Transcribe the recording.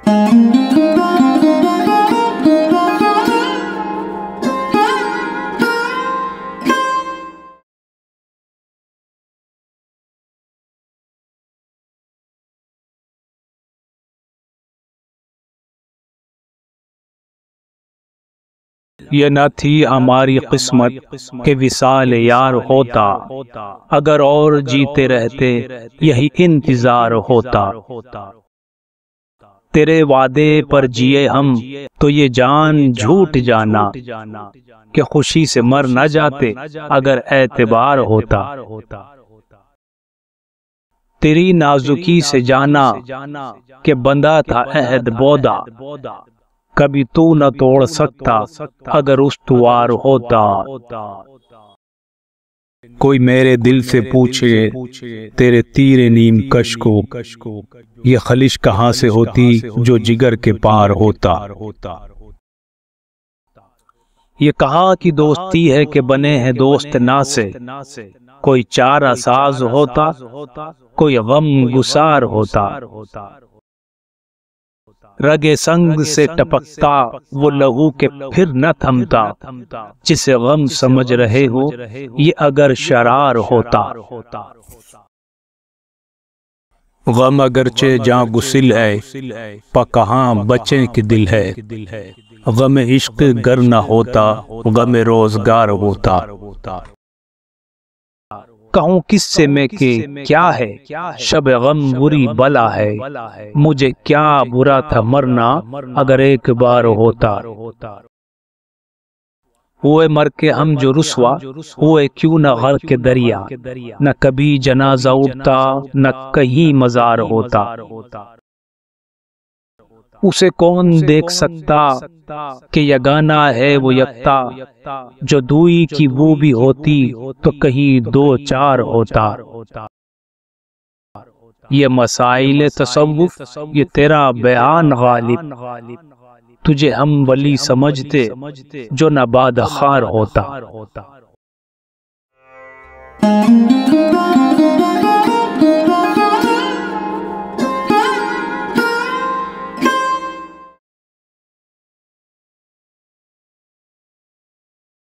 ये न थी हमारी किस्मत के विसाल यार होता, अगर और जीते रहते यही इंतजार होता। तेरे वादे पर जिए हम तो ये जान झूठ जाना कि खुशी से मर न जाते अगर एतबार होता। तेरी नाजुकी से जाना कि बंधा था अहद बोदा, कभी तू न तोड़ सकता अगर उस्तुवार होता। कोई मेरे दिल से पूछे तेरे तीरे नीम कश को, ये खलिश कहाँ से होती जो जिगर के पार होता। ये कहाँ की दोस्ती है कि बने हैं दोस्त ना से, कोई चारा साज होता कोई गम गुसार होता। रगे संग से टपकता वो लहू के फिर न थमता, जिसे गम समझ रहे हो ये अगर शरार होता। गम अगरचे जहाँ गुसिल है पर कहाँ बचे के दिल है, गम इश्क गर न होता गम रोजगार होता। कहूँ किससे मैं के क्या है शब गम बुरी बला है, मुझे क्या बुरा था मरना अगर एक बार होता। हुए मर के हम जो रुसवा हुए क्यों न गर्क के दरिया, न कभी जनाजा उठता न कहीं मजार होता। उसे कौन देख सकता कि यगाना है वो यकता, जो दुई की वो भी होती तो कहीं दो चार होता। ये मसाइल तसव्वुफ ये तेरा बयान गालिब, तुझे हम वली समझते जो न बादखार होता।